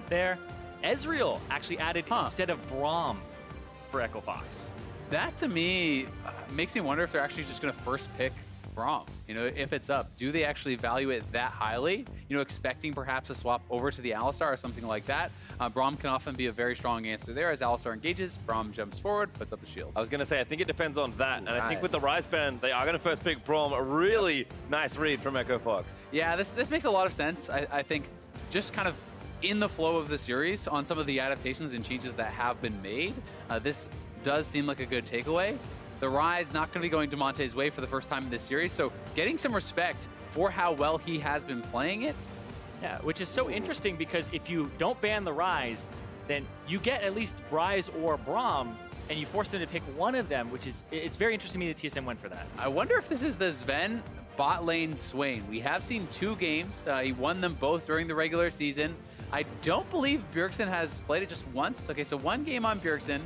options there. Ezreal actually added instead of Braum for Echo Fox. That to me makes me wonder if they're actually just going to first pick Braum. You know, if it's up, do they actually value it that highly? You know, expecting perhaps a swap over to the Alistar or something like that. Braum can often be a very strong answer there. As Alistar engages, Braum jumps forward, puts up the shield. I was going to say, I think it depends on that. And I think with the Rise ban, they are going to first pick Braum. A really nice read from Echo Fox. Yeah, this makes a lot of sense. I think just kind of in the flow of the series on some of the adaptations and changes that have been made, this does seem like a good takeaway. The Rise not going to be going Damonte's way for the first time in this series, so getting some respect for how well he has been playing it. Yeah, which is so interesting because if you don't ban the Rise, then you get at least Rise or Braum, and you force them to pick one of them, which is, it's very interesting to me that TSM went for that. I wonder if this is the Zven bot lane Swain. We have seen 2 games. He won them both during the regular season. I don't believe Bjergsen has played it just once. Okay, so 1 game on Bjergsen.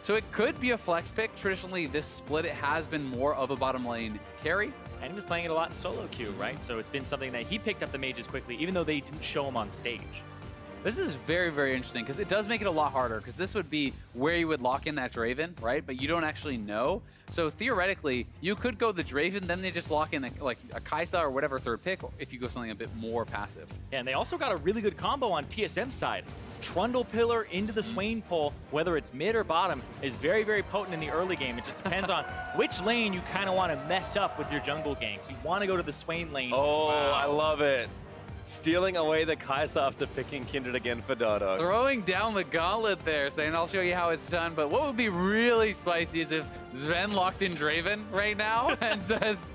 So it could be a flex pick. Traditionally, this split, it has been more of a bottom lane carry. And he was playing it a lot in solo queue, right? So it's been something that he picked up the mages quickly, even though they didn't show him on stage. This is very, very interesting because it does make it a lot harder because this would be where you would lock in that Draven, right? But you don't actually know. So theoretically, you could go the Draven, then they just lock in like a Kaisa or whatever third pick if you go something a bit more passive. Yeah, and they also got a really good combo on TSM's side. Trundle pillar into the Swain pull, whether it's mid or bottom, is very, very potent in the early game. It just depends on which lane you kind of want to mess up with your jungle ganks. You want to go to the Swain lane. Oh, wow. I love it. Stealing away the Kaisa after picking Kindred again for Dardoch. Throwing down the gauntlet there, saying, I'll show you how it's done. But what would be really spicy is if Zven locked in Draven right now and says,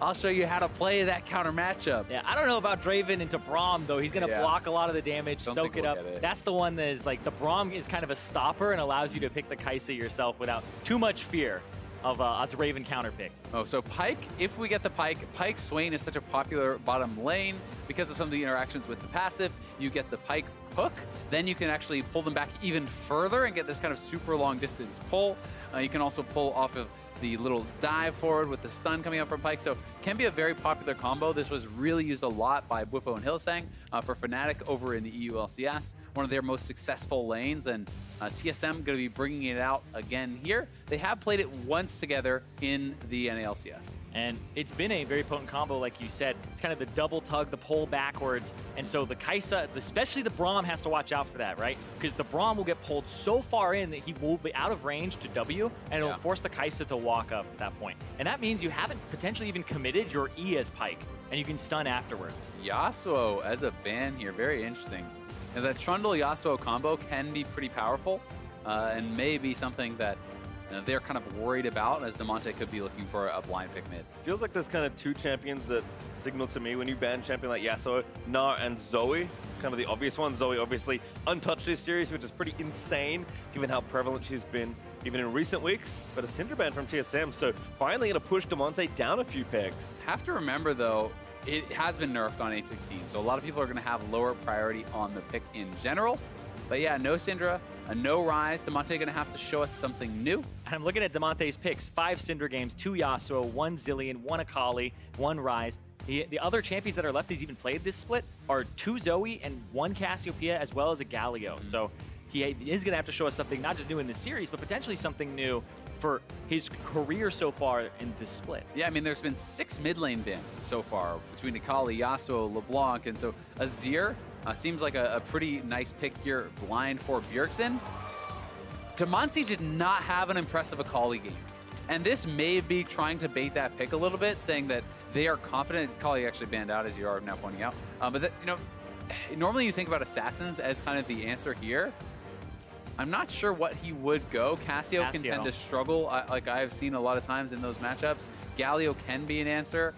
I'll show you how to play that counter matchup. Yeah, I don't know about Draven into Braum, though. He's going to block a lot of the damage, soak it up. That's the one that is like, the Braum is kind of a stopper and allows you to pick the Kaisa yourself without too much fear of a Draven counter pick. Oh, so Pyke, if we get the Pyke Swain is such a popular bottom lane because of some of the interactions with the passive. You get the Pyke hook, then you can actually pull them back even further and get this kind of super long distance pull. You can also pull off of the little dive forward with the stun coming up from Pyke. So can be a very popular combo. This was really used a lot by Bwipo and Hillsang for Fnatic over in the EU LCS, one of their most successful lanes, and TSM going to be bringing it out again here. They have played it once together in the NALCS. And it's been a very potent combo, like you said. It's kind of the double tug, the pull backwards. And so the Kaisa, especially the Braum, has to watch out for that, right? Because the Braum will get pulled so far in that he will be out of range to W, and it'll force the Kaisa to walk up at that point. And that means you haven't potentially even committed your E as Pyke, and you can stun afterwards. Yasuo as a ban here, very interesting. Now, that Trundle Yasuo combo can be pretty powerful, and may be something that they're kind of worried about, as Damonte could be looking for a blind pick mid. Feels like there's kind of 2 champions that signal to me when you ban champion like Yasuo, Gnar and Zoe, kind of the obvious ones. Zoe obviously untouched this series, which is pretty insane given how prevalent she's been even in recent weeks, but a Syndra ban from TSM, so finally going to push Damonte down a few pegs. Have to remember though, it has been nerfed on 8.16, so a lot of people are going to have lower priority on the pick in general. But yeah, no Syndra, a no Rise. Damonte going to have to show us something new. And I'm looking at Damonte's picks: 5 Syndra games, 2 Yasuo, 1 Zilean, 1 Akali, 1 Rise. The other champions that are left he's even played this split are 2 Zoe and 1 Cassiopeia, as well as a Galio. So he is going to have to show us something not just new in this series, but potentially something new for his career so far in this split. Yeah, I mean, there's been 6 mid lane bans so far between Akali, Yasuo, LeBlanc, and so Azir seems like a pretty nice pick here, blind for Bjergsen. Damonte did not have an impressive Akali game. And this may be trying to bait that pick a little bit, saying that they are confident. Akali actually banned out, as you are now pointing out. But that, normally you think about Assassins as kind of the answer here. I'm not sure what he would go. Cassio can tend to struggle, like I've seen a lot of times in those matchups. Galio can be an answer.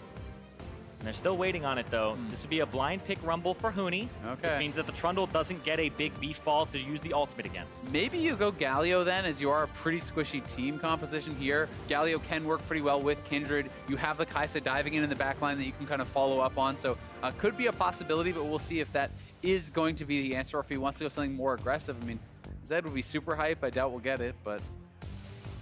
And they're still waiting on it, though. This would be a blind pick rumble for Huni. Okay. Which means that the Trundle doesn't get a big beef ball to use the ultimate against. Maybe you go Galio then, as you are a pretty squishy team composition here. Galio can work pretty well with Kindred. You have the Kaisa diving in the backline that you can kind of follow up on. So could be a possibility, but we'll see if that is going to be the answer, or if he wants to go something more aggressive. I mean, Zed would be super hype. I doubt we'll get it, but...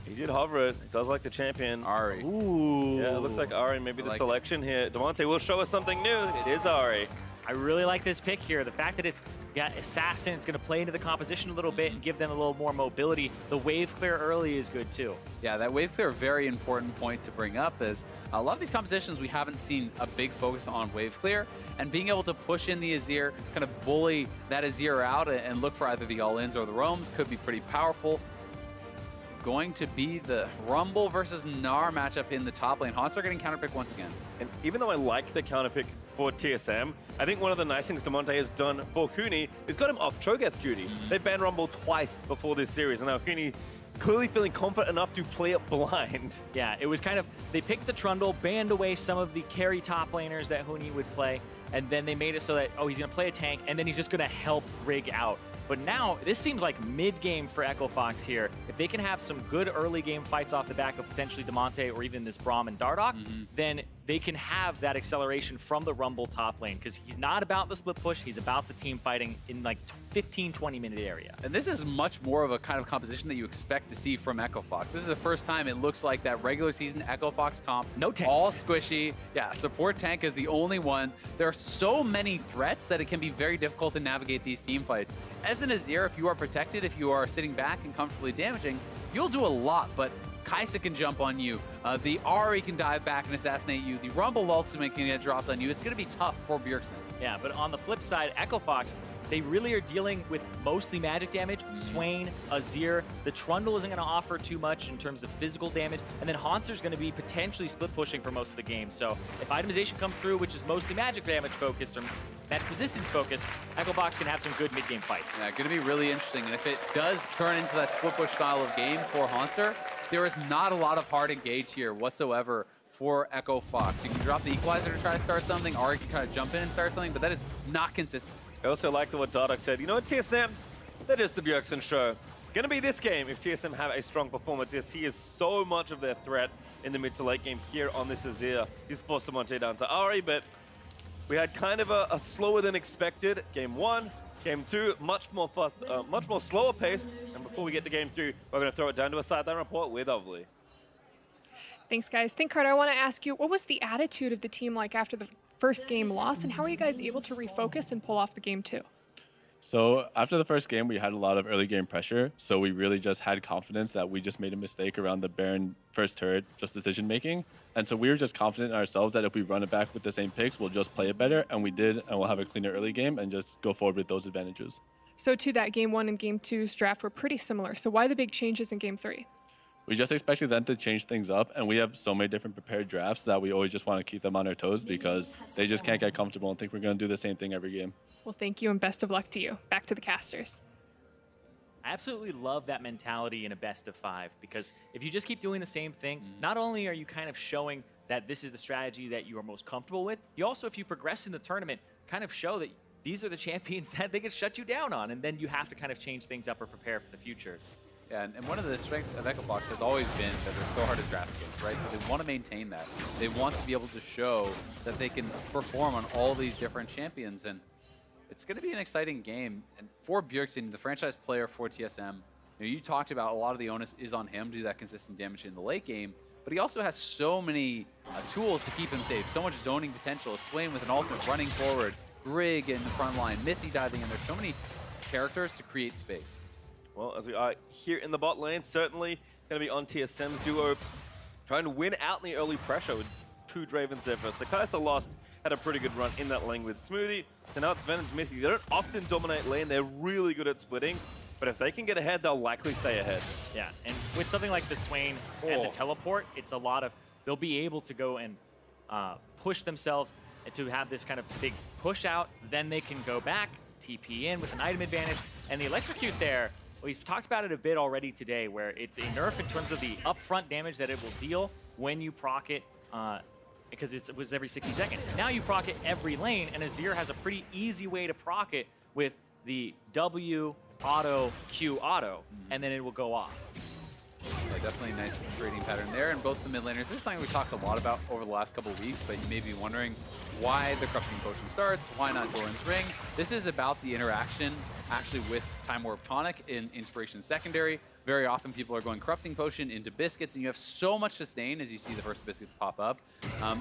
He did hover it. He does like the champion. Ahri. Ooh. Yeah, it looks like Ahri may be the selection here. Damonte will show us something new. It is Ahri. I really like this pick here. The fact that it's got Assassin, it's going to play into the composition a little bit and give them a little more mobility. The wave clear early is good too. Yeah, that wave clear, very important point to bring up is a lot of these compositions we haven't seen a big focus on wave clear, and being able to push in the Azir, kind of bully that Azir out and look for either the all-ins or the roams could be pretty powerful. It's going to be the Rumble versus Gnar matchup in the top lane. Hauntzer getting counterpick once again. And even though I like the counterpick for TSM, I think one of the nice things Damonte has done for Huni is got him off Cho'Gath duty. They banned Rumble twice before this series, and now Huni clearly feeling confident enough to play it blind. Yeah, it was kind of, they picked the Trundle, banned away some of the carry top laners that Huni would play, and then they made it so that, oh, he's going to play a tank, and then he's just going to help Grig out. But now, this seems like mid-game for Echo Fox here. If they can have some good early game fights off the back of potentially Damonte or even this Braum and Dardoch, then they can have that acceleration from the Rumble top lane, because he's not about the split push, he's about the team fighting in like 15-20 minute area. And this is much more of a kind of composition that you expect to see from Echo Fox. This is the first time it looks like that regular season Echo Fox comp. No tank. All squishy. Yeah, support tank is the only one. There are so many threats that it can be very difficult to navigate these team fights. As an Azir, if you are protected, if you are sitting back and comfortably damaging, you'll do a lot, but Kaisa can jump on you. The Ahri can dive back and assassinate you. The Rumble ultimate can get dropped on you. It's going to be tough for Bjergsen. Yeah, but on the flip side, Echo Fox, they really are dealing with mostly magic damage. Swain, Azir, the Trundle isn't going to offer too much in terms of physical damage, and then Hauntzer's going to be potentially split pushing for most of the game. So if itemization comes through, which is mostly magic damage focused or magic resistance focused, Echo Fox can have some good mid-game fights. Yeah, going to be really interesting. And if it does turn into that split push style of game for Hauntzer, there is not a lot of hard engage here whatsoever for Echo Fox. You can drop the equalizer to try to start something, Ahri can kind of jump in and start something, but that is not consistent. I also liked what Dardoch said. You know what, TSM? That is the Bjergsen show. Gonna be this game if TSM have a strong performance. Yes, he is so much of their threat in the mid to late game here on this Azir. He's forced Damonte down to Ahri, but we had kind of a slower than expected game one. Game two, much more slower paced. And before we get to game three, we're gonna throw it down to a sideline report with Ovely. Thanks, guys. ThinkCard, I want to ask you, what was the attitude of the team like after the first game loss, and how are you guys able to refocus and pull off the game two? So after the first game, we had a lot of early game pressure, so we really just had confidence that we just made a mistake around the Baron first turret, just decision making. And so we were just confident in ourselves that if we run it back with the same picks, we'll just play it better, and we did, and we'll have a cleaner early game and just go forward with those advantages. So to that, game one and game two's draft were pretty similar, so why the big changes in game three? We just expected them to change things up, and we have so many different prepared drafts that we always just want to keep them on their toes because they just can't get comfortable and think we're going to do the same thing every game. Well, thank you and best of luck to you. Back to the casters. I absolutely love that mentality in a best of five, because if you just keep doing the same thing, not only are you kind of showing that this is the strategy that you are most comfortable with, you also, if you progress in the tournament, kind of show that these are the champions that they can shut you down on, and then you have to kind of change things up or prepare for the future. Yeah, and one of the strengths of Echo Fox has always been that they're so hard to draft against, right? So they want to maintain that. They want to be able to show that they can perform on all these different champions, and it's going to be an exciting game. And for Bjergsen, the franchise player for TSM, you talked about a lot of the onus is on him to do that consistent damage in the late game, but he also has so many tools to keep him safe, so much zoning potential. Swain with an ultimate running forward, Grig in the front line, Mithy diving in. There's so many characters to create space. Well, as we are here in the bot lane, certainly going to be on TSM's duo, trying to win out in the early pressure with two Dravens there first. The Kaisa lost, had a pretty good run in that lane with Smoothie. So now it's Zven and mithy. They don't often dominate lane. They're really good at splitting. But if they can get ahead, they'll likely stay ahead. Yeah, and with something like the Swain and the teleport, it's a lot of, they'll be able to go and push themselves to have this kind of big push out. Then they can go back, TP in with an item advantage, and the electrocute there. We've talked about it a bit already today, where it's a nerf in terms of the upfront damage that it will deal when you proc it, because it was every 60 seconds. Now you proc it every lane, and Azir has a pretty easy way to proc it with the W, auto, Q, auto, and then it will go off. Yeah, definitely a nice trading pattern there in both the mid laners. This is something we talked a lot about over the last couple of weeks, but you may be wondering why the Corrupting Potion starts, why not Doran's Ring. This is about the interaction actually with Time Warp Tonic in Inspiration Secondary. Very often people are going Corrupting Potion into Biscuits, and you have so much sustain as you see the first Biscuits pop up,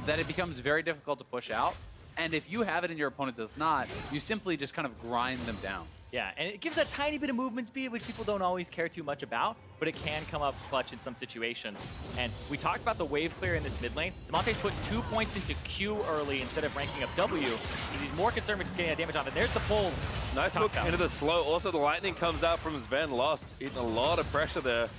that it becomes very difficult to push out. And if you have it and your opponent does not, you simply just kind of grind them down. Yeah, and it gives a tiny bit of movement speed, which people don't always care too much about, but it can come up clutch in some situations. And we talked about the wave clear in this mid lane. Damonte's put 2 points into Q early instead of ranking up W. He's more concerned with just getting that damage off. And there's the pull. Nice hook into the slow. Also, the lightning comes out from Zven. Lost, eating a lot of pressure there.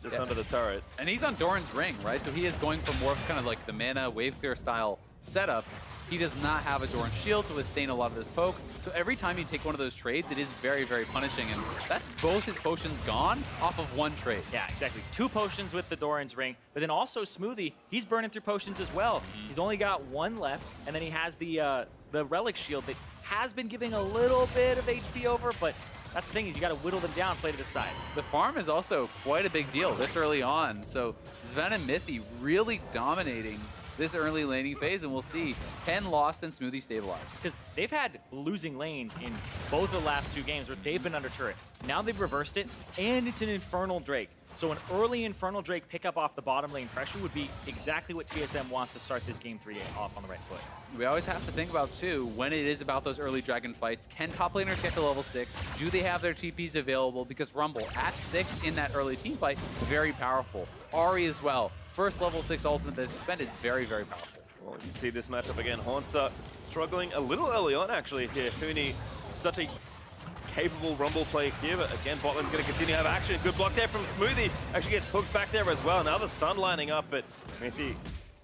Just under the turret. And he's on Doran's ring, right? So he is going for more of kind of like the mana wave clear style setup. He does not have a Doran shield to withstand a lot of this poke. So every time you take one of those trades, it is very, very punishing. And that's both his potions gone off of one trade. Yeah, exactly. 2 potions with the Doran's ring. But then also Smoothie, he's burning through potions as well. He's only got 1 left. And then he has the relic shield that has been giving a little bit of HP over, but that's the thing, is you got to whittle them down, play to the side. The farm is also quite a big deal this early on. So Zven and Mithy really dominating this early laning phase, and we'll see, can Lost and Smoothie stabilize? Because they've had losing lanes in both of the last 2 games where they've been under turret. Now they've reversed it, and it's an Infernal Drake. So an early Infernal Drake pickup off the bottom lane pressure would be exactly what TSM wants to start this game 3 off on the right foot. We always have to think about, too, when it is about those early dragon fights, can top laners get to level 6? Do they have their TPs available? Because Rumble at 6 in that early team fight, very powerful. Ahri as well. First level 6 ultimate that's expended, very, very powerful. Well, you can see this matchup again. Hauntzer struggling a little early on, actually, here. Huni, such a capable Rumble play here, but again, bot lane's going to continue to have action. Good block there from Smoothie. Actually gets hooked back there as well. Now the stun lining up, but mithy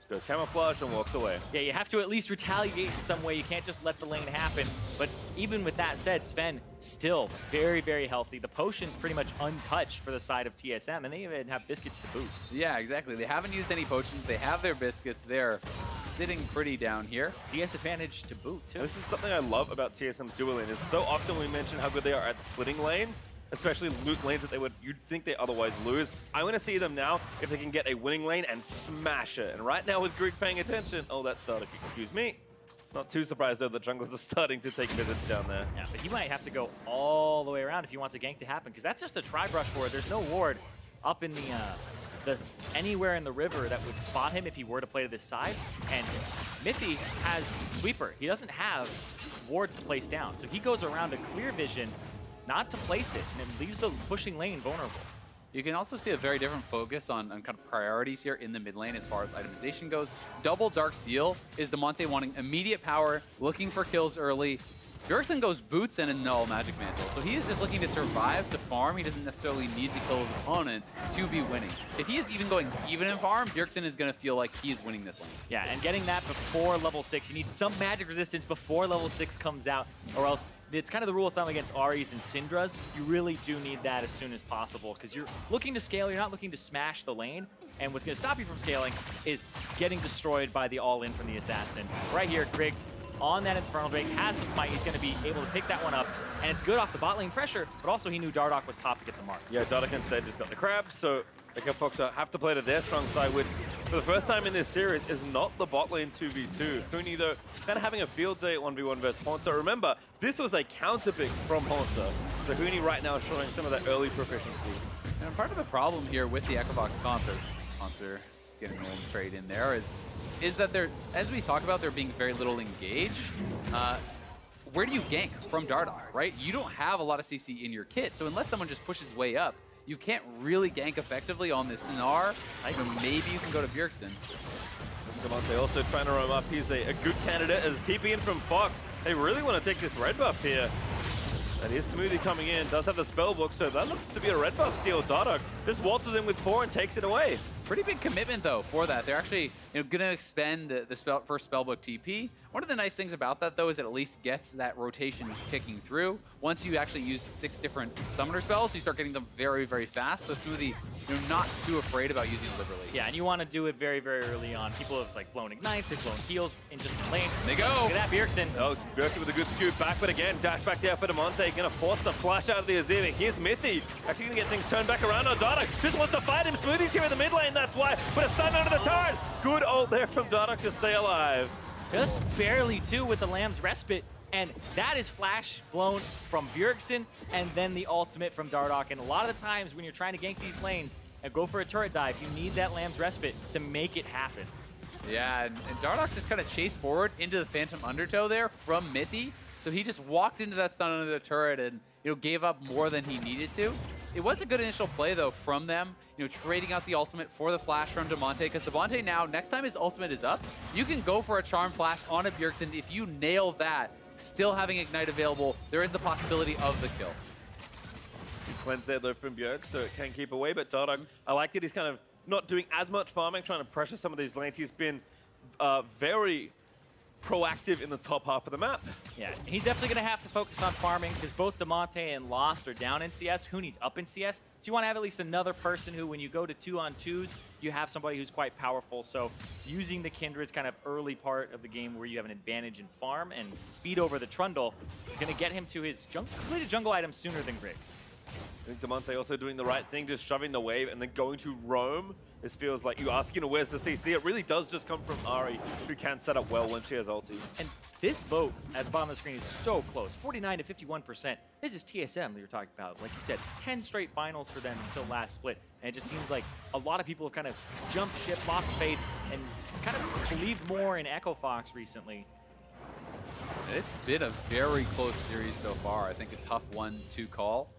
goes camouflage and walks away. Yeah, you have to at least retaliate in some way. You can't just let the lane happen. But even with that said, Zven still very, very healthy. The potion's pretty much untouched for the side of TSM, and they even have biscuits to boot. Yeah, exactly. They haven't used any potions. They have their biscuits there, sitting pretty down here. CS advantage to boot, too. This is something I love about TSM's dual lane, is so often we mention how good they are at splitting lanes, especially loot lanes that you'd think they otherwise lose. I want to see them now if they can get a winning lane and smash it. And right now with Grig paying attention, oh, that's Dardoch, excuse me. Not too surprised though, the junglers are starting to take visits down there. Yeah, but he might have to go all the way around if he wants a gank to happen, because that's just a tri-brush ward. There's no ward up in the anywhere in the river that would spot him if he were to play to this side. And Mithy has sweeper. He doesn't have wards to place down. So he goes around a clear vision not to place it, and it leaves the pushing lane vulnerable. You can also see a very different focus on kind of priorities here in the mid lane as far as itemization goes. Double Dark Seal is Damonte wanting immediate power, looking for kills early. Bjergsen goes boots and a null magic mantle. So he is just looking to survive the farm. He doesn't necessarily need to kill his opponent to be winning. If he is even going even in farm, Bjergsen is going to feel like he is winning this lane. Yeah, and getting that before level 6. You need some magic resistance before level 6 comes out, or else it's kind of the rule of thumb against Ahris and Syndra's. You really do need that as soon as possible, because you're looking to scale, you're not looking to smash the lane. And what's going to stop you from scaling is getting destroyed by the all-in from the assassin. Right here, Grig on that Infernal Drake has the smite. He's going to be able to pick that one up, and it's good off the bot lane pressure, but also he knew Dardoch was top to get the mark. Yeah, Dardoch instead just got the crab, so Fox have to play to their strong side, which for the first time in this series is not the bot lane 2v2. Huni, though, kind of having a field day at 1v1 versus Hauntzer. Remember, this was a counter pick from Hauntzer, so Huni right now showing some of that early proficiency. And part of the problem here with the Equivox comp, as Hauntzer getting a little trade in there, is that there's, as we talked about, there being very little engage. Where do you gank from Dardoch, right? You don't have a lot of CC in your kit, so unless someone just pushes way up, you can't really gank effectively on this Gnar. So maybe you can go to Bjergsen. Damonte also trying to roam up. He's a good candidate as TP in from Fox. They really want to take this red buff here. And here's Smoothie coming in, does have the spell book, so that looks to be a red buff steal. Dardoch just waltzes in with 4 and takes it away. Pretty big commitment, though, for that. They're actually going to expend the first spellbook TP. One of the nice things about that, though, is it at least gets that rotation ticking through. Once you actually use 6 different summoner spells, you start getting them very, very fast. So Smoothie, not too afraid about using it liberally. Yeah, and you want to do it very, very early on. People have blown ignites, they've blown heals in just one lane. They go. Look at that, Bjergsen. Oh, Bjergsen with a good scoop back, but again, dash back there for Damonte. Gonna force the flash out of the Azir. Here's Mithy. Actually gonna get things turned back around on Dardoch. Just wants to fight him. Smoothie's here in the mid lane, that's why. But a stun under the turret. Good ult there from Dardoch to stay alive. Just barely, too, with the Lamb's Respite. And that is flash blown from Bjergsen, and then the ultimate from Dardoch. And a lot of the times when you're trying to gank these lanes and go for a turret dive, you need that Lamb's Respite to make it happen. Yeah, and Dardoch just kind of chased forward into the Phantom Undertow there from mithy. So he just walked into that stun under the turret and gave up more than he needed to. It was a good initial play though from them, trading out the ultimate for the flash from Damonte, because Damonte now, next time his ultimate is up, you can go for a charm flash on a Bjergsen. If you nail that, still having Ignite available, there is the possibility of the kill. Cleanse there though from Bjerg, so it can keep away, but Dardoch, I like that he's kind of not doing as much farming, trying to pressure some of these lanes. He's been very proactive in the top half of the map. Yeah, he's definitely going to have to focus on farming because both Damonte and Lost are down in CS. Huni's up in CS. So you want to have at least another person who, when you go to 2-on-2s, you have somebody who's quite powerful. So using the kindred's kind of early part of the game where you have an advantage in farm and speed over the Trundle is going to get him to his completed jungle item sooner than Grig. I think Damonte also doing the right thing, just shoving the wave and then going to roam. This feels like you asking, where's the CC? It really does just come from Ahri, who can set up well when she has ulti. And this vote at the bottom of the screen is so close, 49 to 51%. This is TSM that you're talking about. Like you said, 10 straight finals for them until last split. And it just seems like a lot of people have kind of jumped ship, lost faith, and kind of believed more in Echo Fox recently. It's been a very close series so far. I think a tough 1-2 call.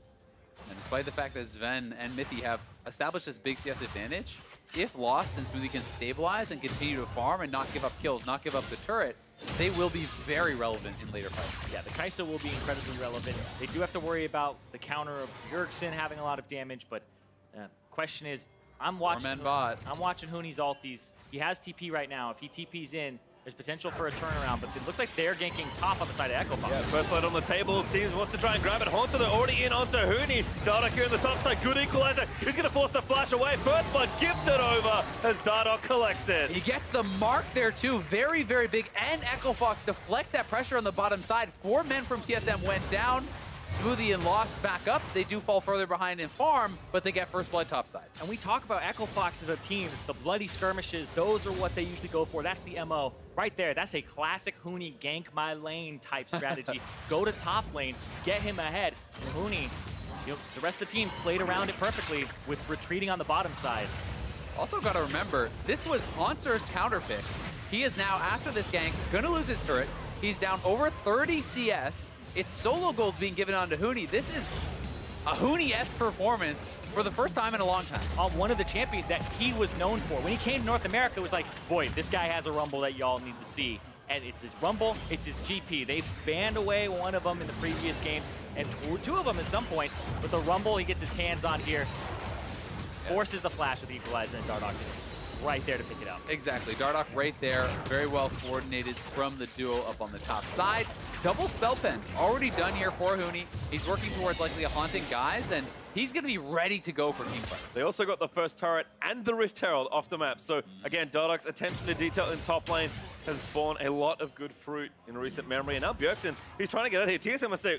And despite the fact that Zven and mithy have established this big CS advantage, if Lost and Smoothie can stabilize and continue to farm and not give up kills, not give up the turret, they will be very relevant in later fights. Yeah, the Kaisa will be incredibly relevant. They do have to worry about the counter of Bjergsen having a lot of damage, but question is, I'm watching Huni's ultis. He has TP right now. If he TPs in, there's potential for a turnaround, but it looks like they're ganking top on the side of Echo Fox. Yeah, first blood on the table. Teams wants to try and grab it. Hauntzer, they're already in onto Huni. Dardoch here on the top side. Good equalizer. He's going to force the flash away. First blood gifted over as Dardoch collects it. He gets the mark there too. Very, very big. And Echo Fox deflect that pressure on the bottom side. 4 men from TSM went down. Smoothie and Lost back up. They do fall further behind in farm, but they get first blood topside. And we talk about Echo Fox as a team. It's the bloody skirmishes. Those are what they usually go for. That's the MO. Right there, that's a classic Huni gank my lane type strategy. Go to top lane, get him ahead. And Huni, the rest of the team played around it perfectly with retreating on the bottom side. Also got to remember, this was Hauntzer's counter pick. He is now, after this gank, going to lose his turret. He's down over 30 CS. It's solo gold being given on to Huni. This is a Huni-esque performance for the first time in a long time. On one of the champions that he was known for. When he came to North America, it was like, boy, this guy has a rumble that y'all need to see. And it's his rumble, it's his GP. They banned away one of them in the previous game, and 2 of them at some points. But the rumble he gets his hands on here forces the flash with the equalizer, and Dardoch is right there to pick it up. Exactly. Dardoch right there. Very well coordinated from the duo up on the top side. Double spell pen already done here for Huni. He's working towards likely a haunting guys, and he's going to be ready to go for team fights. They also got the first turret and the Rift Herald off the map. So again, Dardoch's attention to detail in top lane has borne a lot of good fruit in recent memory. And now Bjergsen, he's trying to get out here. TSM must say,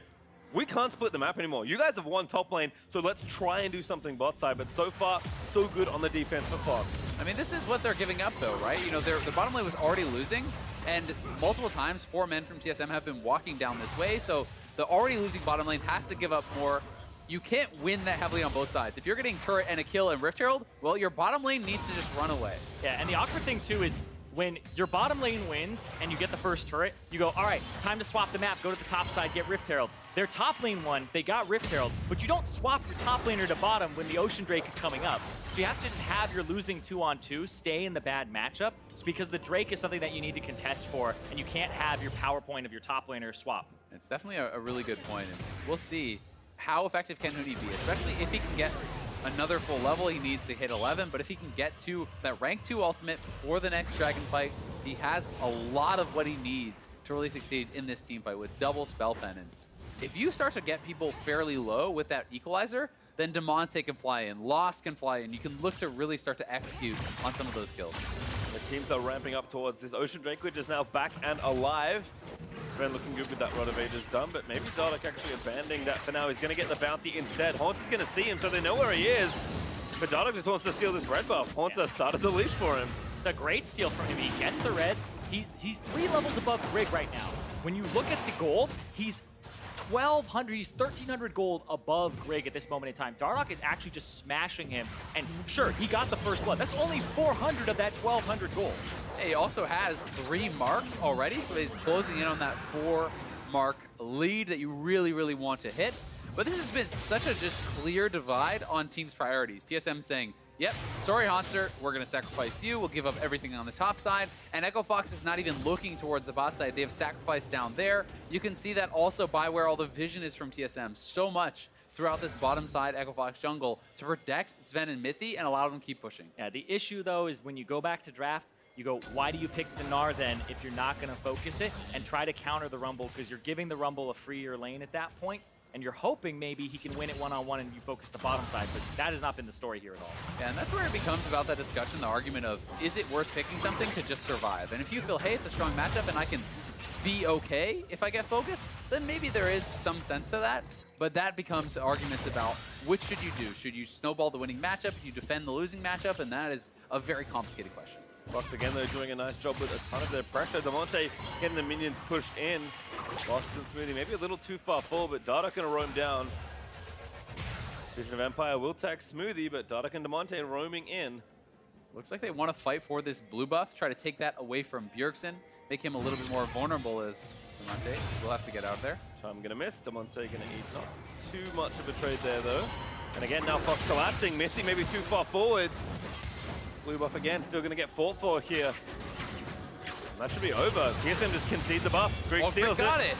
we can't split the map anymore. You guys have won top lane, so let's try and do something bot side. But so far, so good on the defense for Fox. I mean, this is what they're giving up, though, right? The bottom lane was already losing, and multiple times, 4 men from TSM have been walking down this way, so the already losing bottom lane has to give up more. You can't win that heavily on both sides. If you're getting turret and a kill and Rift Herald, well, your bottom lane needs to just run away. Yeah, and the awkward thing, too, is when your bottom lane wins and you get the first turret, you go, all right, time to swap the map, go to the top side, get Rift Herald. Their top lane won, they got Rift Herald, but you don't swap your top laner to bottom when the Ocean Drake is coming up. So you have to just have your losing 2-on-2 stay in the bad matchup. It's because the Drake is something that you need to contest for, and you can't have your power point of your top laner swap. It's definitely a really good point, and we'll see how effective can Huni be, especially if he can get another full level. He needs to hit 11, but if he can get to that rank 2 ultimate before the next dragon fight, he has a lot of what he needs to really succeed in this team fight with double spell pen. And if you start to get people fairly low with that equalizer, then Damonte can fly in, Lost can fly in. You can look to really start to execute on some of those kills. The teams are ramping up towards this Ocean Drake, which is now back and alive. Zven looking good with that Rod of Ages done, but maybe Dardoch actually abandoning that for now. He's going to get the bounty instead. Hauntzer's going to see him, so they know where he is. But Dardoch just wants to steal this red buff. Hauntzer started the leash for him. It's a great steal from him. He gets the red. He's 3 levels above Grig right now. When you look at the gold, he's 1,200, he's 1,300 gold above Grig at this moment in time. Dardoch is actually just smashing him. And sure, he got the first blood. That's only 400 of that 1,200 gold. He also has 3 marks already, so he's closing in on that 4-mark lead that you really, really want to hit. But this has been such a just clear divide on teams' priorities. TSM saying, yep, sorry, Hauntzer, we're going to sacrifice you. We'll give up everything on the top side. And Echo Fox is not even looking towards the bot side. They have sacrificed down there. You can see that also by where all the vision is from TSM. So much throughout this bottom side Echo Fox jungle to protect Zven and mithy and allow them to keep pushing. Yeah, the issue, though, is when you go back to draft, you go, why do you pick the Gnar then if you're not going to focus it and try to counter the Rumble, because you're giving the Rumble a freer lane at that point, and you're hoping maybe he can win it one-on-one and you focus the bottom side, but that has not been the story here at all. Yeah, and that's where it becomes about that discussion, the argument of, is it worth picking something to just survive? And if you feel, hey, it's a strong matchup and I can be okay if I get focused, then maybe there is some sense to that. But that becomes arguments about which should you do? Should you snowball the winning matchup? Should you defend the losing matchup? And that is a very complicated question. Fox again, though, doing a nice job with a ton of their pressure. Damonte getting the minions pushed in. Lost and Smoothie maybe a little too far forward, but Dardoch going to roam down. Vision of Empire will tag Smoothie, but Dardoch and Damonte roaming in. Looks like they want to fight for this blue buff, try to take that away from Bjergsen, make him a little bit more vulnerable as Damonte will have to get out there. Charm going to miss. Damonte going to eat not too much of a trade there, though. And again, now Fox collapsing. mithy maybe too far forward. Blue buff again, still going to get fought for here. That should be over. TSM just concedes the buff. Grig steals got it.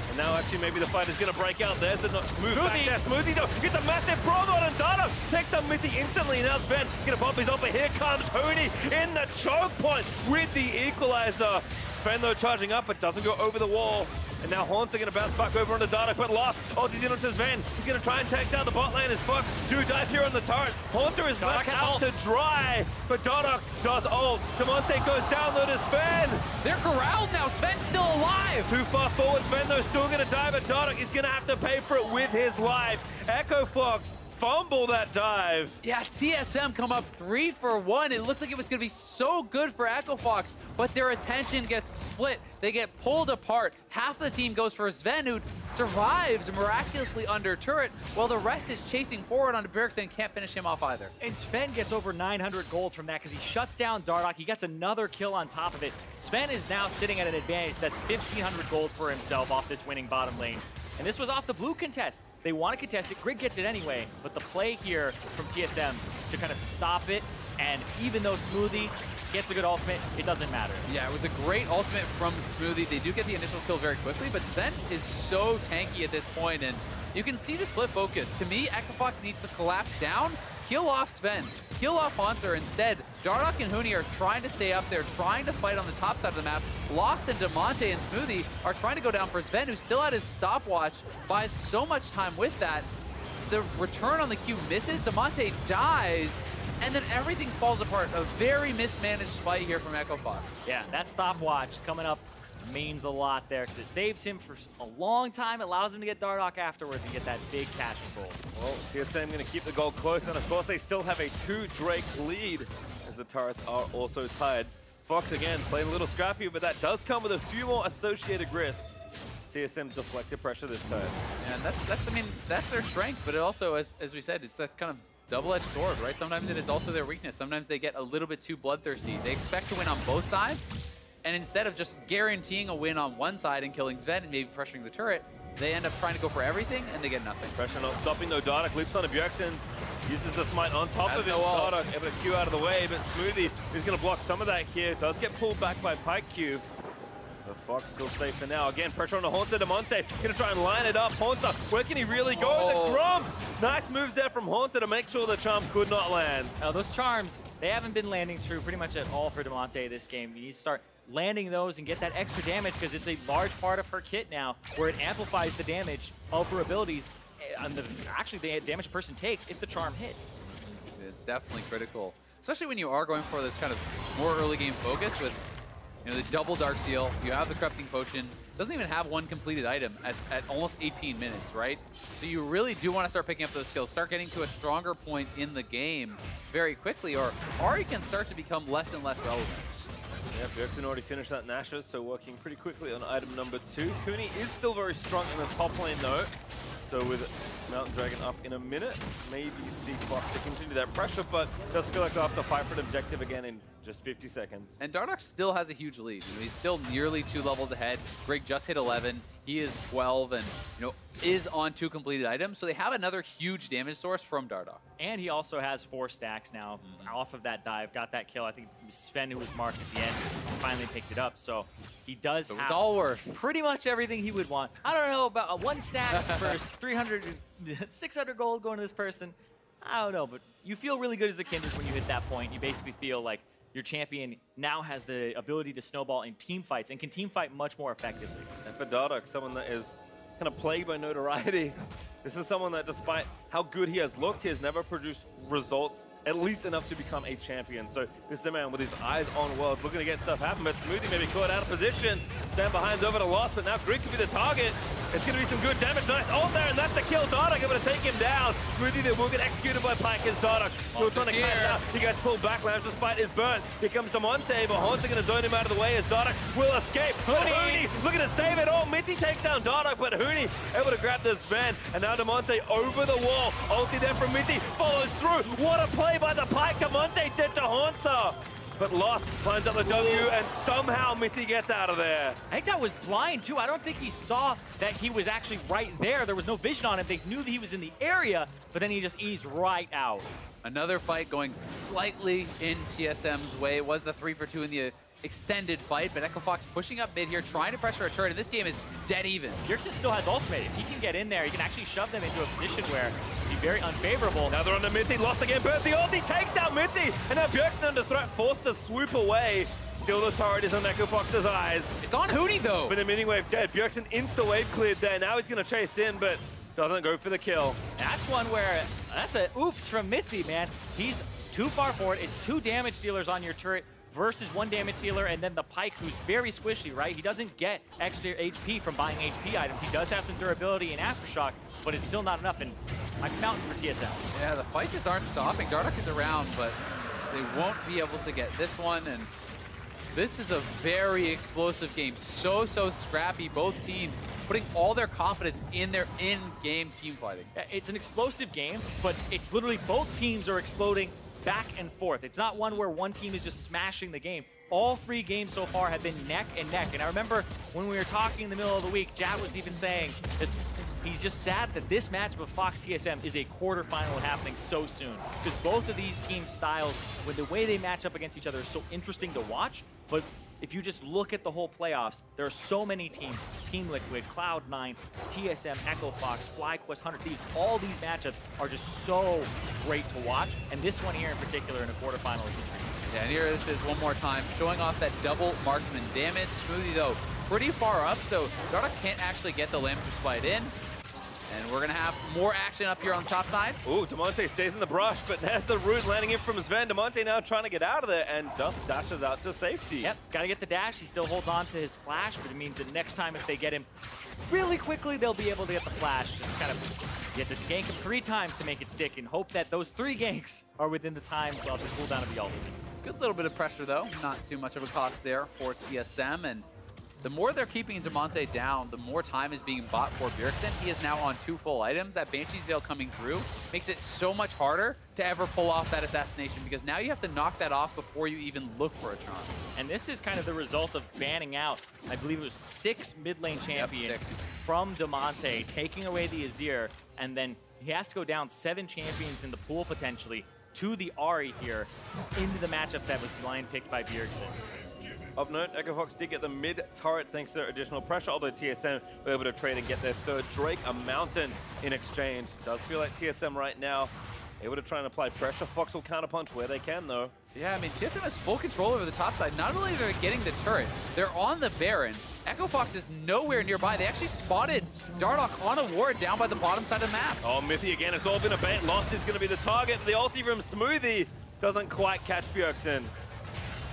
And now actually maybe the fight is going to break out. There's the move back there. Smoothie though gets a massive Braum on, and Dardoch takes down mithy instantly. Now Zven going to pop his off, but here comes Huni in the choke point with the equalizer. Zven though charging up, but doesn't go over the wall. And now Hauntzer going to bounce back over onto Dardoch, but lost. Ulti's in onto Zven. He's going to try and take down the bot lane as Fox do dive here on the turret. Hauntzer is left out to dry, but Dardoch does ult. Damonte goes down though to Zven. They're corralled now. Zven's still alive. Too far forward. Zven though still going to die, but Dardoch is going to have to pay for it with his life. Echo Fox fumble that dive. Yeah, TSM come up 3 for 1. It looked like it was going to be so good for Echo Fox, but their attention gets split. They get pulled apart. Half the team goes for Zven, who survives miraculously under turret, while the rest is chasing forward onto Bjergsen and can't finish him off either. And Zven gets over 900 gold from that because he shuts down Dardoch. He gets another kill on top of it. Zven is now sitting at an advantage that's 1,500 gold for himself off this winning bottom lane. And this was off the blue contest. They want to contest it. Grig gets it anyway, but the play here from TSM to kind of stop it, and even though Smoothie gets a good ultimate, it doesn't matter. Yeah, it was a great ultimate from Smoothie. They do get the initial kill very quickly, but Zven is so tanky at this point, and you can see the split focus. To me, Echo Fox needs to collapse down, kill off Zven, kill off Hauntzer. Instead, Dardoch and Huni are trying to stay up there, trying to fight on the top side of the map. Lost and Damonte and Smoothie are trying to go down for Zven, who still had his stopwatch, buys so much time with that. The return on the Q misses, Damonte dies, and then everything falls apart. A very mismanaged fight here from Echo Fox. Yeah, that stopwatch coming up means a lot there because it saves him for a long time, allows him to get Dardoch afterwards and get that big cash and gold. Well, TSM going to keep the goal close, and of course they still have a 2 Drake lead as the turrets are also tied. Fox again playing a little scrappy, but that does come with a few more associated risks. TSM deflected pressure this time. And I mean, that's their strength, but it also, as we said, it's that kind of double-edged sword, right? Sometimes it is also their weakness. Sometimes they get a little bit too bloodthirsty. They expect to win on both sides, and instead of just guaranteeing a win on one side and killing Zven and maybe pressuring the turret, they end up trying to go for everything, and they get nothing. Pressure not stopping though. Dardoch leaps onto Bjergsen, uses the smite on top of it. Dardoch able to Q out of the way, but Smoothie is going to block some of that here. Does get pulled back by Pyke Q. The Fox still safe for now. Again, pressure on the Hauntzer. Damonte going to try and line it up. Hauntzer, where can he really go? The Grom! Nice moves there from Hauntzer to make sure the charm could not land. Now, those charms, they haven't been landing true pretty much at all for Damonte this game. You need to start landing those and get that extra damage because it's a large part of her kit now where it amplifies the damage of her abilities and actually the damage a person takes if the charm hits. It's definitely critical, especially when you are going for this kind of more early game focus with the double Dark Seal. You have the Corrupting Potion. Doesn't even have one completed item at almost 18 minutes, right? So you really do want to start picking up those skills, start getting to a stronger point in the game very quickly, or Ahri can start to become less and less relevant. Yeah, Bjergsen already finished that Nashor, so working pretty quickly on item number 2. Huni is still very strong in the top lane though. So with Mountain Dragon up in a minute, maybe see Fox to continue that pressure, but does feel like they'll have to fight for an objective again in just 50 seconds. And Dardoch still has a huge lead. You know, he's still nearly 2 levels ahead. Grig just hit 11. He is 12 and, you know, is on 2 completed items. So they have another huge damage source from Dardoch. And he also has 4 stacks now off of that dive. Got that kill. I think it was Zven who was marked at the end. Finally picked it up. So he does have all worth pretty much everything he would want. I don't know about a 1 stack for 300, 600 gold going to this person. I don't know, but you feel really good as a kindred when you hit that point. You basically feel like your champion now has the ability to snowball in team fights and can team fight much more effectively. And for Dardoch, someone that is kind of plagued by notoriety, this is someone that despite how good he has looked, he has never produced results at least enough to become a champion. So this is a man with his eyes on world, looking to get stuff happen, but Smoothie may be caught out of position. Stand behind's over to loss, but now Grig could be the target. It's going to be some good damage. Nice ult there, and that's the kill. Dardoch able to take him down. Smoothie there will get executed by Pyke as Dardoch. Still trying to cut it out. He gets pulled back, lands despite his burn. Here comes Damonte, but Hauntzer going to zone him out of the way as Dardoch will escape. Huni looking to save it all. Mithy takes down Dardoch, but Huni able to grab this Zven, and now Damonte over the wall. Ulti there from Mithy, follows through. What a play by the Pyke. Damonte did to Hauntzer. But Lost finds up the W, and somehow Mithy gets out of there. I think that was blind, too. I don't think he saw that he was actually right there. There was no vision on him. They knew that he was in the area, but then he just eased right out. Another fight going slightly in TSM's way. It was the 3-for-2 in the extended fight, but Echo Fox pushing up mid here, trying to pressure a turret, and this game is dead even. Bjergsen still has ultimate. If he can get in there, he can actually shove them into a position where it'd be very unfavorable. Now they're under Mithy, lost again, burst the ulti, takes down Mithy, and now Bjergsen under threat, forced to swoop away. Still the turret is on Echo Fox's eyes. It's on Huni though. But the mini wave dead. Bjergsen insta-wave cleared there. Now he's going to chase in, but doesn't go for the kill. That's one where, that's a oops from Mithy, man. He's too far forward. It's 2 damage dealers on your turret versus 1 damage dealer, and then the Pyke, who's very squishy, right? He doesn't get extra HP from buying HP items. He does have some durability and Aftershock, but it's still not enough, and I'm mountain for TSM. Yeah, the fights just aren't stopping. Dardoch is around, but they won't be able to get this one, and this is a very explosive game. So scrappy, both teams putting all their confidence in their in-game team fighting. It's an explosive game, but it's literally both teams are exploding back and forth. It's not one where one team is just smashing the game. All 3 games so far have been neck and neck. And I remember when we were talking in the middle of the week, Jad was even saying this, he's just sad that this matchup of Fox TSM is a quarterfinal happening so soon. Because both of these team styles, with the way they match up against each other, is so interesting to watch. But if you just look at the whole playoffs, there are so many teams. Team Liquid, Cloud9, TSM, Echo Fox, FlyQuest, 100 Thieves. All these matchups are just so great to watch. And this one here in particular in a quarterfinal is a treat. Yeah, and here this is one more time, showing off that double marksman damage. Smoothie, though, pretty far up, so Dardoch can't actually get the Lamb to slide in. And we're going to have more action up here on the top side. Ooh, Damonte stays in the brush, but there's the root landing in from Zven. Damonte now trying to get out of there, and just dashes out to safety. Yep, got to get the dash. He still holds on to his flash, but it means that next time if they get him really quickly, they'll be able to get the flash. And kind of, you have to gank him 3 times to make it stick, and hope that those 3 ganks are within the time of the cooldown of the ultimate. Good little bit of pressure, though. Not too much of a cost there for TSM, and the more they're keeping Damonte down, the more time is being bought for Bjergsen. He is now on 2 full items. That Banshee's Veil coming through makes it so much harder to ever pull off that assassination, because now you have to knock that off before you even look for a Tron. And this is kind of the result of banning out, I believe it was 6 mid lane champions from Damonte, taking away the Azir, and then he has to go down 7 champions in the pool potentially to the Ahri here into the matchup that was blind picked by Bjergsen. Of note, Echo Fox did get the mid turret thanks to their additional pressure, although TSM were able to trade and get their 3rd Drake, a mountain in exchange. Does feel like TSM right now able to try and apply pressure. Fox will counterpunch where they can, though. Yeah, I mean, TSM has full control over the top side. Not only are they getting the turret, they're on the Baron. Echo Fox is nowhere nearby. They actually spotted Dardoch on a ward down by the bottom side of the map. Oh, Mithy again. It's all been a bait. Lost is going to be the target. The ulti from Smoothie doesn't quite catch Bjergsen.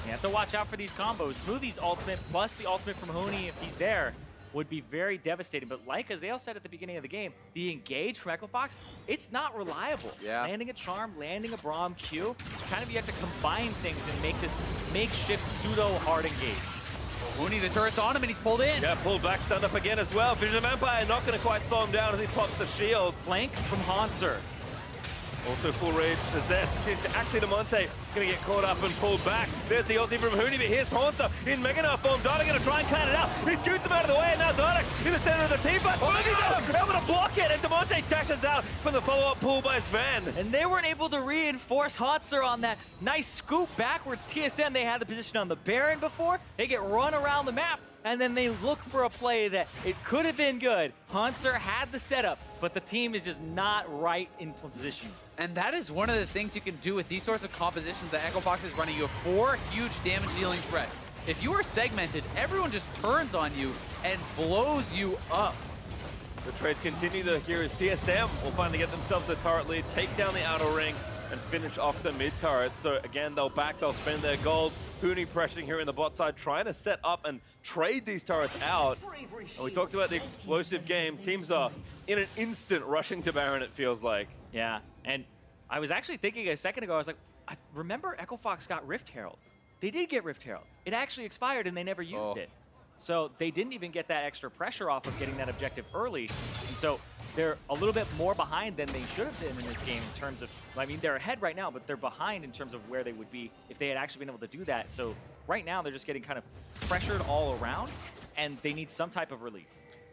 You have to watch out for these combos. Smoothie's ultimate plus the ultimate from Huni if he's there. would be very devastating. But like Azael said at the beginning of the game, the engage from Echofox, it's not reliable. Yeah. Landing a charm, landing a Braum Q, it's kind of you have to combine things and make this makeshift pseudo-hard engage. Huni, the turret's on him and he's pulled in. Yeah, pulled back, stunned up again as well. Vision of Empire not going to quite slow him down as he pops the shield. Flank from Hauntzer. Also full rage as that. Actually, Damonte going to get caught up and pulled back. There's the ulti from Huni, but here's Hauntzer in Mega Knight form. Dardoch going to try and cut it out. He scoots him out of the way, and now Dardoch in the center of the team. But Smoothie's able to block it, and Damonte dashes out from the follow-up pull by Zven. And they weren't able to reinforce Hauntzer on that nice scoop backwards. TSM, they had the position on the Baron before. They get run around the map, and then they look for a play that it could have been good. Hauntzer had the setup, but the team is just not right in position. And that is one of the things you can do with these sorts of compositions that Echofox is running. You have 4 huge damage-dealing threats. If you are segmented, everyone just turns on you and blows you up. The trades continue to here as TSM will finally get themselves a turret lead, take down the outer ring, and finish off the mid turret. So again, they'll spend their gold. Huni pressuring here in the bot side, trying to set up and trade these turrets out. And we talked about the explosive game. Teams are in an instant rushing to Baron, it feels like. Yeah, and I was actually thinking a second ago, I was like, I remember Echofox got Rift Herald. They did get Rift Herald. It actually expired and they never used it. So they didn't even get that extra pressure off of getting that objective early. And so they're a little bit more behind than they should have been in this game in terms of, I mean, they're ahead right now, but they're behind in terms of where they would be if they had actually been able to do that. So right now they're just getting kind of pressured all around and they need some type of relief.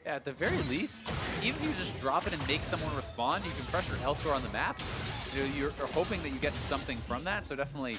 Yeah, at the very least, even if you just drop it and make someone respond, you can pressure elsewhere on the map. You know, you're hoping that you get something from that. So definitely,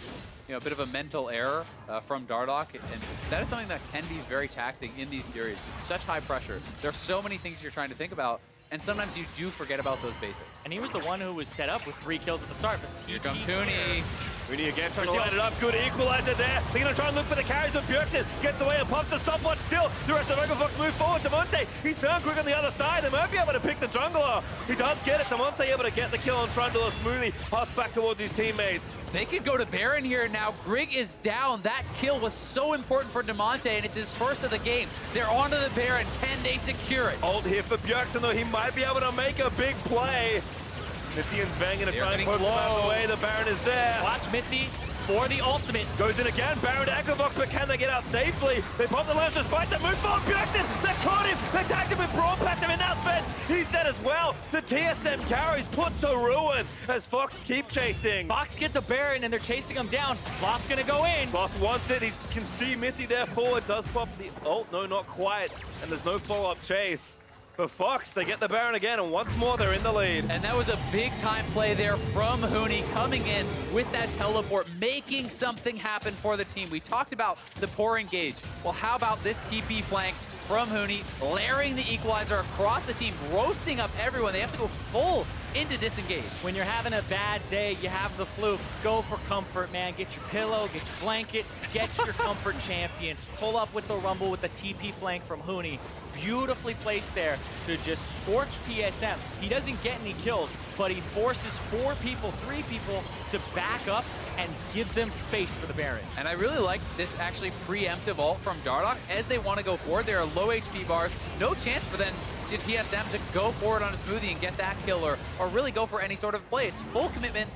you know, a bit of a mental error from Dardoch, and that is something that can be very taxing in these series. It's such high pressure. There's so many things you're trying to think about, and sometimes you do forget about those basics. And he was the one who was set up with 3 kills at the start. But Here comes Huni. Huni again trying to line it up. Good equalizer there. They're going to try and look for the carries, but Bjergsen gets away and pops the stopwatch still. The rest of Echofox move forward. Damonte, he's found Grig on the other side. They might be able to pick the jungler. He does get it. Damonte able to get the kill on Trundle. Smoothie pass back towards his teammates. They could go to Baron here now. Grig is down. That kill was so important for Damonte, and it's his first of the game. They're onto the Baron. Can they secure it? Ult here for Bjergsen, though. He might be able to make a big play. Mithy and Zven going to try and poke him out of the way. The Baron is there. Watch Mithy for the ultimate. Goes in again. Baron to Echofox, but can they get out safely? They pop the lance despite the move forward. Bjergsen, they caught him. They tagged him with Braum, past him, and now Zven. He's dead as well. The TSM carries put to ruin as Fox keep chasing. Fox get the Baron and they're chasing him down. Lost gonna go in. Lost wants it. He can see Mithy there forward. Does pop the ult. No, not quite. And there's no follow-up chase. For Fox, they get the Baron again, and once more they're in the lead. And that was a big-time play there from Huni, coming in with that teleport, making something happen for the team. We talked about the poor engage. Well, how about this TP flank from Huni, layering the equalizer across the team, roasting up everyone. They have to go full into disengage. When you're having a bad day, you have the flu, go for comfort, man. Get your pillow, get your blanket, get your comfort champion. Pull up with the rumble with the TP flank from Huni. Beautifully placed there to just scorch TSM. He doesn't get any kills, but he forces 4 people, 3 people to back up and gives them space for the Baron. And I really like this actually preemptive ult from Dardoch as they want to go forward. There are low HP bars, no chance for them to TSM to go forward on a Smoothie and get that kill or really go for any sort of play. It's full commitment.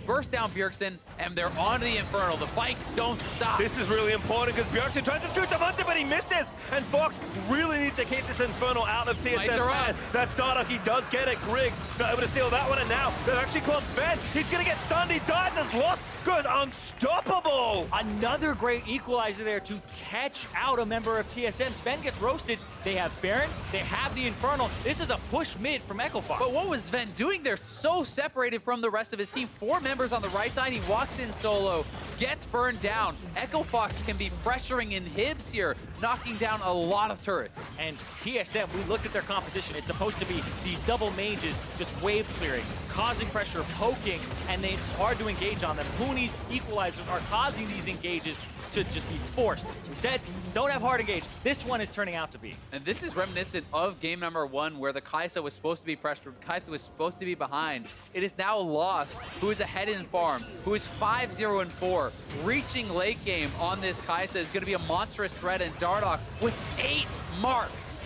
Burst down Bjergsen, and they're onto the Infernal. The bikes don't stop. This is really important because Bjergsen tries to scoot Damonte, but he misses. And Fox really needs to keep this Infernal out of TSM. That's Dardoch. He does get it. Grig not able to steal that one, and now they've actually caught Zven. He's going to get stunned. He dies as Lost goes unstoppable. Another great equalizer there to catch out a member of TSM. Zven gets roasted. They have Baron. They have the Infernal. This is a push mid from Echofox. But what was Zven doing? They're so separated from the rest of his team. 4 members on the right side. He walks in solo, gets burned down. Echofox can be pressuring inhibs here, knocking down a lot of turrets. And TSM, we looked at their composition. It's supposed to be these double mages just wave clearing, causing pressure, poking, and then it's hard to engage on them. Huni's equalizers are causing these engages to just be forced. We said, don't have hard engage. This one is turning out to be. And this is reminiscent of game number 1 where the Kaisa was supposed to be pressured, Kaisa was supposed to be behind. It is now Lost, who is ahead in farm, who is 5-0-4. Reaching late game on this Kaisa is going to be a monstrous threat, and Dardoch with 8 marks.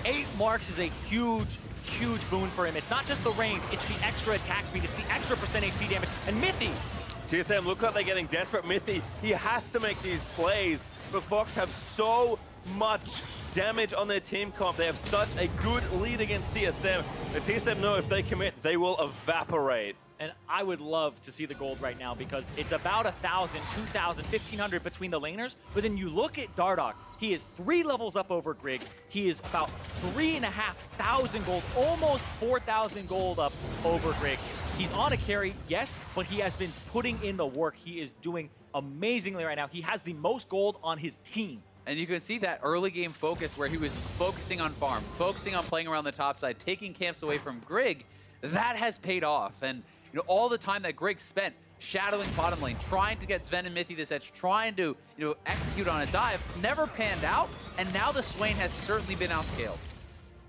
8 marks is a huge boon for him. It's not just the range, it's the extra attack speed, it's the extra percent HP damage. And mithy, TSM, look like they're getting desperate. mithy, he has to make these plays, but Fox have so much damage on their team comp. They have such a good lead against TSM. The TSM know if they commit, they will evaporate. and I would love to see the gold right now because it's about 1,000, 2,000, 1,500 between the laners. But then you look at Dardoch, he is 3 levels up over Grig. He is about 3,500 gold, almost 4,000 gold up over Grig. He's on a carry, yes, but he has been putting in the work. He is doing amazingly right now. He has the most gold on his team. And you can see that early game focus where he was focusing on farm, focusing on playing around the top side, taking camps away from Grig. That has paid off. And you know, all the time that Grig spent shadowing bottom lane, trying to get Zven and mithy this edge, trying to execute on a dive, never panned out. And now the Swain has certainly been outscaled.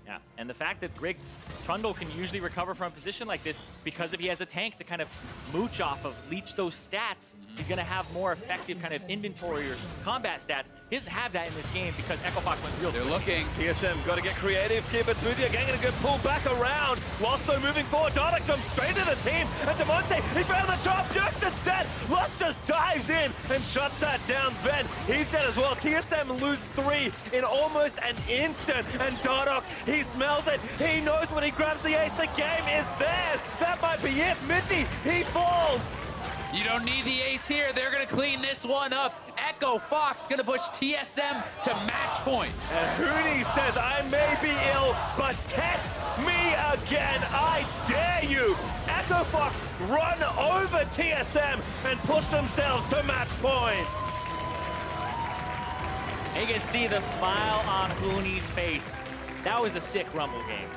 Yeah, and the fact that Grig, Trundle can usually recover from a position like this because if he has a tank to kind of mooch off of, leech those stats, he's going to have more effective kind of inventory or combat stats. He doesn't have that in this game because Echo Fox went real. They're looking. TSM got to get creative here, but Smoothie again going to go pull back around. Whilst though moving forward, Dardoch jumps straight to the team, and Damonte, he found the chop. Bjergsen's dead. Lust just dives in and shuts that down. Zven, he's dead as well. TSM lose 3 in almost an instant, and Dardoch, he smells it. He knows when he grabs the ace, the game is there. That might be it. mithy, he falls. You don't need the ace here. They're going to clean this one up. Echo Fox going to push TSM to match point. And Huni says, I may be ill, but test me again. I dare you. Echo Fox run over TSM and push themselves to match point. You can see the smile on Huni's face. That was a sick Rumble game.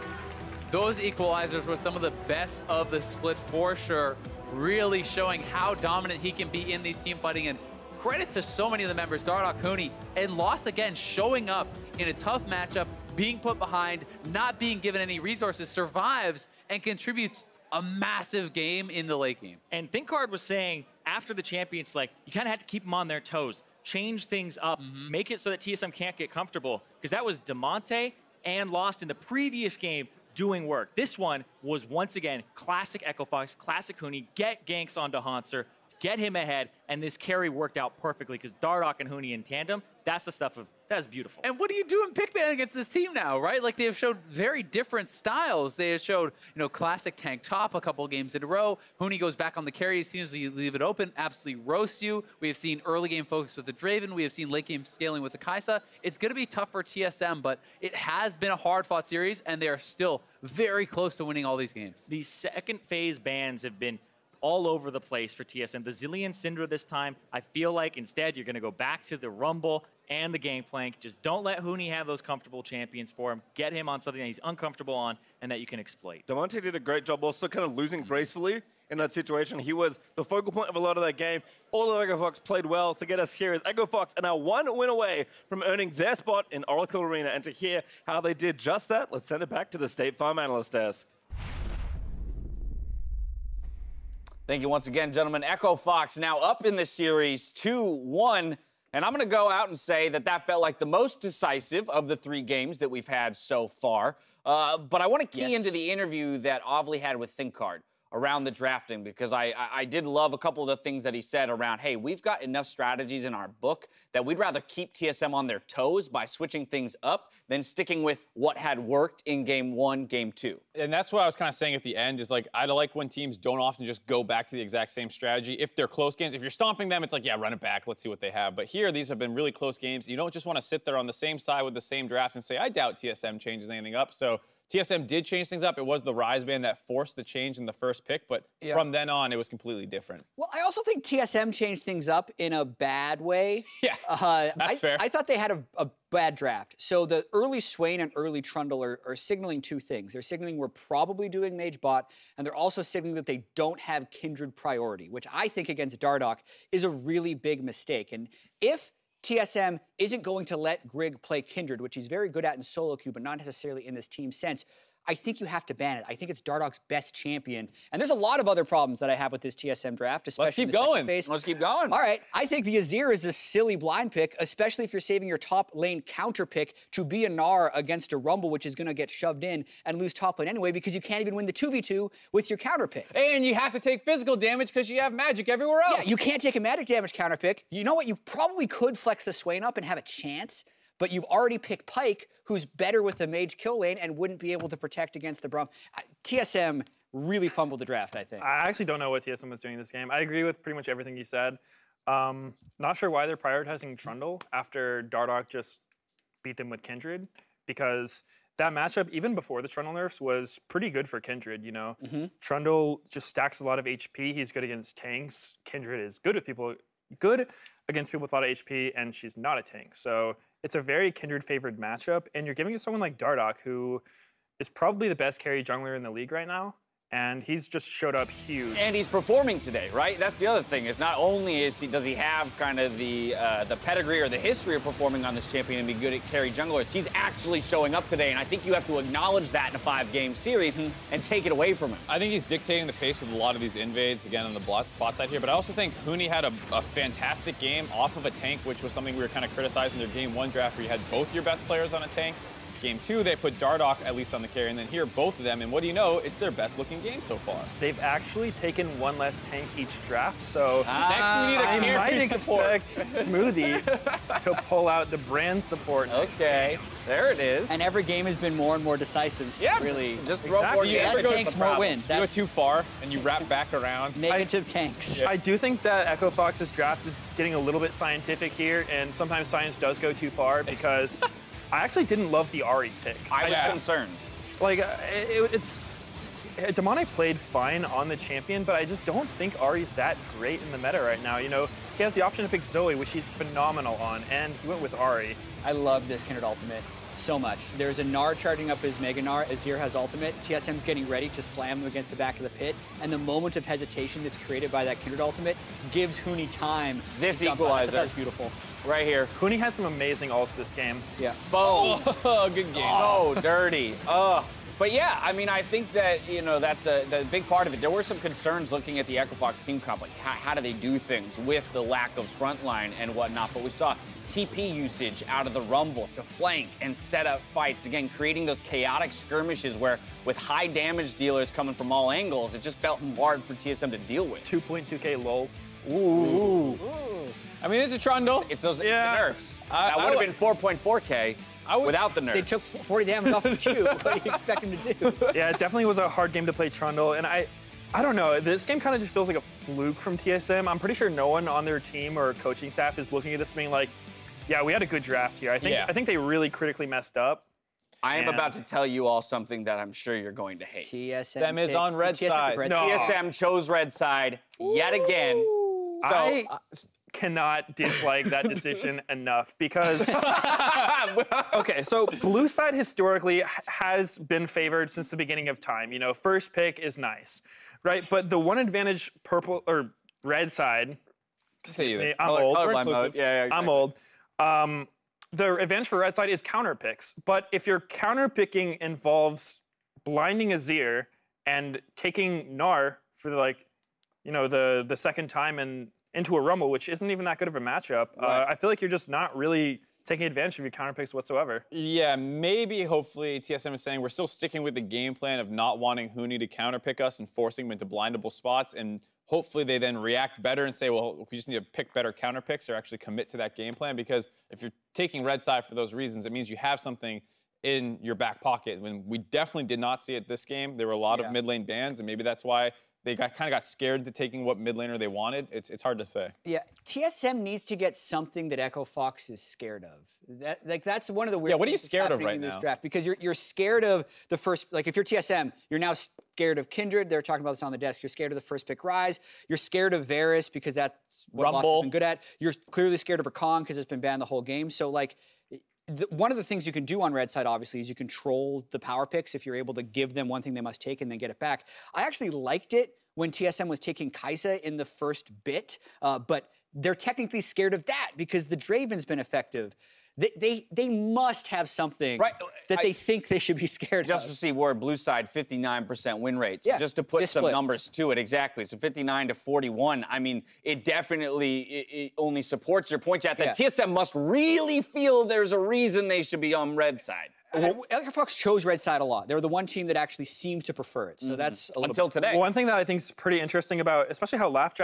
Those equalizers were some of the best of the split for sure, really showing how dominant he can be in these team fighting. And credit to so many of the members, Dardoch, Huni, and Lost again, showing up in a tough matchup, being put behind, not being given any resources, survives and contributes a massive game in the late game. And Thinkard was saying after the champions, like, you kind of had to keep them on their toes, change things up, make it so that TSM can't get comfortable, because that was Damonte and Lost in the previous game doing work. This one was, once again, classic Echo Fox, classic Huni, get ganks onto Hauntzer, get him ahead, and this carry worked out perfectly because Dardoch and Huni in tandem, that's the stuff of, that's beautiful. And what do you do in Pickman against this team now, right? Like, they have showed very different styles. They have showed, classic tank top a couple of games in a row. Huni goes back on the carry as soon as you leave it open, absolutely roasts you. We have seen early game focus with the Draven. We have seen late game scaling with the Kaisa. It's going to be tough for TSM, but it has been a hard-fought series, and they are still very close to winning all these games. These second phase bans have been all over the place for TSM. The Zilean Syndra this time, I feel like instead you're going to go back to the Rumble and the Gangplank. Just don't let Huni have those comfortable champions for him. Get him on something that he's uncomfortable on and that you can exploit. Damonte did a great job also kind of losing gracefully in that situation. He was the focal point of a lot of that game. All of Echo Fox played well to get us here as Echo Fox are now 1 win away from earning their spot in Oracle Arena. And to hear how they did just that, let's send it back to the State Farm Analyst Desk. Thank you once again, gentlemen. Echo Fox now up in the series 2-1. And I'm going to go out and say that that felt like the most decisive of the 3 games that we've had so far. But I want to key into the interview that Ovly had with Thinkard around the drafting, because I did love a couple of the things that he said around, hey, we've got enough strategies in our book that we'd rather keep TSM on their toes by switching things up than sticking with what had worked in game 1, game 2. And that's what I was kind of saying at the end is, like, I like when teams don't often just go back to the exact same strategy. If they're close games, if you're stomping them, it's like, yeah, run it back. Let's see what they have. But here, these have been really close games. You don't just want to sit there on the same side with the same draft and say, I doubt TSM changes anything up. So TSM did change things up. It was the Rise ban that forced the change in the first pick, but from then on, it was completely different. Well, I also think TSM changed things up in a bad way. Yeah, that's fair. I thought they had a bad draft. So the early Swain and early Trundle are signaling 2 things. They're signaling we're probably doing Mage Bot, and they're also signaling that they don't have kindred priority, which I think against Dardoch is a really big mistake. And if TSM isn't going to let Grig play kindred, which he's very good at in solo queue, but not necessarily in this team sense, I think you have to ban it. I think it's Dardoch's best champion. And there's a lot of other problems that I have with this TSM draft, especially Let's keep going. Let's keep going. All right, I think the Azir is a silly blind pick, especially if you're saving your top lane counter pick to be a Gnar against a Rumble, which is going to get shoved in and lose top lane anyway because you can't even win the 2v2 with your counter pick. And you have to take physical damage because you have magic everywhere else. Yeah, you can't take a magic damage counter pick. You know what? You probably could flex the Swain up and have a chance, but you've already picked Pyke, who's better with the mage kill lane and wouldn't be able to protect against the Braum. TSM really fumbled the draft, I think. I actually don't know what TSM was doing in this game. I agree with pretty much everything you said. Not sure why they're prioritizing Trundle after Dardoch just beat them with Kindred, because that matchup, even before the Trundle nerfs, was pretty good for Kindred, you know? Trundle just stacks a lot of HP. He's good against tanks. Kindred is good against people with a lot of HP, and she's not a tank. So it's a very Kindred-favored matchup, and you're giving it to someone like Dardoch, who is probably the best carry jungler in the league right now, and he's just showed up huge. And he's performing today, right? That's the other thing. Is not only does he have kind of the pedigree or the history of performing on this champion and be good at carry junglers, he's actually showing up today, and I think you have to acknowledge that in a 5-game series and take it away from him. I think he's dictating the pace with a lot of these invades, again, on the bot side here, but I also think Huni had a fantastic game off of a tank, which was something we were kind of criticizing in their Game 1 draft, where you had both your best players on a tank. Game 2, they put Dardoch at least on the carry, and then here, both of them, and what do you know? It's their best-looking game so far. They've actually taken one less tank each draft, so next we need a I carry might support. expect Smoothie to pull out the brand support. Okay, there it is. And every game has been more and more decisive. So yeah, really, just throw more You damage. ever go- tanks more win. You go That's too far, and you wrap back around. negative tanks. I do think that Echo Fox's draft is getting a little bit scientific here, and sometimes science does go too far because I actually didn't love the Ahri pick. I was concerned. Like, Damonte played fine on the champion, but I just don't think Ahri's that great in the meta right now. You know, he has the option to pick Zoe, which he's phenomenal on, and he went with Ahri. I love this Kindred ultimate so much. There's a Gnar charging up his Mega Gnar. Azir has ultimate. TSM's getting ready to slam him against the back of the pit, and the moment of hesitation that's created by that Kindred ultimate gives Huni time. This to jump out. equalizer. That's beautiful. Right here. Huni had some amazing ults this game. Yeah. Boom. Oh, good game. So dirty. But yeah, I mean, I think that, you know, that's the big part of it. There were some concerns looking at the Echo Fox team comp, like how do they do things with the lack of frontline and whatnot. But we saw TP usage out of the Rumble to flank and set up fights. Again, creating those chaotic skirmishes where with high damage dealers coming from all angles, it just felt hard for TSM to deal with. 2.2k lol. Ooh. I mean, it's a Trundle. It's those nerfs. That I would have been 4.4k without the nerfs. They took 40 damage off his Q. What do you expect him to do? Yeah, it definitely was a hard game to play Trundle, and I don't know. This game kind of just feels like a fluke from TSM. I'm pretty sure no one on their team or coaching staff is looking at this being like, yeah, we had a good draft here. I think they really critically messed up. I am about to tell you all something that I'm sure you're going to hate. TSM is on red side. No. TSM chose red side yet again. So I cannot dislike that decision enough because, okay, so blue side historically has been favored since the beginning of time. You know, first pick is nice, right? But the one advantage purple or red side, excuse me, I'm old. Colorblind mode. Yeah, exactly. I'm old. The advantage for red side is counter picks. But if your counter picking involves blinding Azir and taking Gnar for the second time and into a Rumble, which isn't even that good of a matchup, I feel like you're just not really taking advantage of your counter picks whatsoever. Yeah, maybe, hopefully, TSM is saying we're still sticking with the game plan of not wanting Huni to counter pick us and forcing him into blindable spots, and hopefully they then react better and say, well, we just need to pick better counter picks or actually commit to that game plan, because if you're taking red side for those reasons, it means you have something in your back pocket. When we definitely did not see it this game, there were a lot of mid lane bans, and maybe that's why they kind of got scared into taking what mid laner they wanted. It's hard to say. Yeah, TSM needs to get something that Echo Fox is scared of. That's one of the weird what are you things that's scared of happening right in this now? draft, because you're scared of the first, like if you're TSM, you're now scared of Kindred. They're talking about this on the desk. You're scared of the first pick Rise. You're scared of Varus because that's what Lost has been good at. You're clearly scared of Rakan because it's been banned the whole game. So like, one of the things you can do on red side, obviously, is you control the power picks if you're able to give them one thing they must take and then get it back. I actually liked it when TSM was taking Kaisa in the first bit, but they're technically scared of that because the Draven's been effective. They must have something Right, that they think they should be scared Just of. to see where blue side 59% win rate. So Yeah, just to put this some split. numbers to it, exactly. So 59 to 41. I mean, it definitely it only supports your point, Chat, that TSM must really feel there's a reason they should be on red side. Well, Fox chose red side a lot. They're the one team that actually seemed to prefer it. So that's a little Until today. One thing that I think is pretty interesting about, especially how last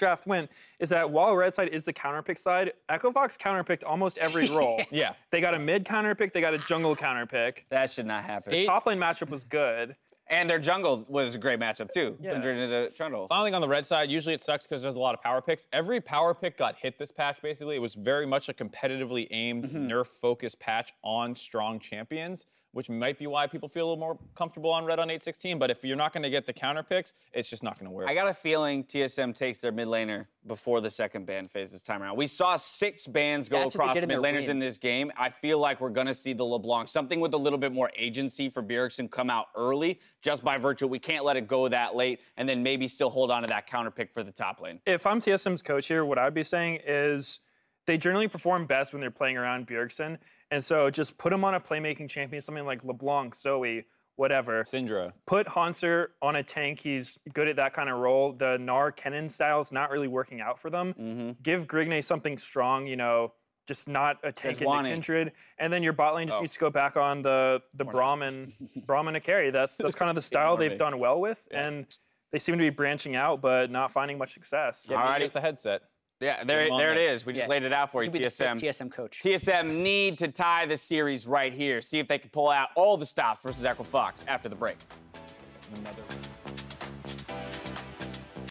draft went, is that while red side is the counterpick side, EchoFox counterpicked almost every role. Yeah. They got a mid counterpick, they got a jungle counterpick. That should not happen. Top lane matchup was good. And their jungle was a great matchup, too. Kindred into Trundle. Final thing on the red side, usually it sucks because there's a lot of power picks. Every power pick got hit this patch, basically. It was very much a competitively aimed, nerf-focused patch on strong champions, which might be why people feel a little more comfortable on red on 816. But if you're not going to get the counter picks, it's just not going to work. I got a feeling TSM takes their mid laner before the second ban phase this time around. We saw 6 bans go That's what they across did in mid their laners win. in this game. I feel like we're going to see the LeBlanc, something with a little bit more agency for Bjergsen, come out early, just by virtue. We can't let it go that late, and then maybe still hold on to that counter pick for the top lane. If I'm TSM's coach here, what I'd be saying is they generally perform best when they're playing around Bjergsen. And so just put him on a playmaking champion, something like LeBlanc, Zoe, whatever. Syndra. Put Hauntzer on a tank. He's good at that kind of role. The Gnar Kennen style is not really working out for them. Give Grig something strong, you know, just not a tank into Kindred. And then your bot lane just needs to go back on the Braum and a carry. That's kind of the style they've done well with. And they seem to be branching out, but not finding much success. Yeah, here's the headset. Yeah, there it is. We just laid it out for you, He'll be the TSM. TSM coach. TSM need to tie the series right here. See if they can pull out all the stops versus EchoFox after the break. Another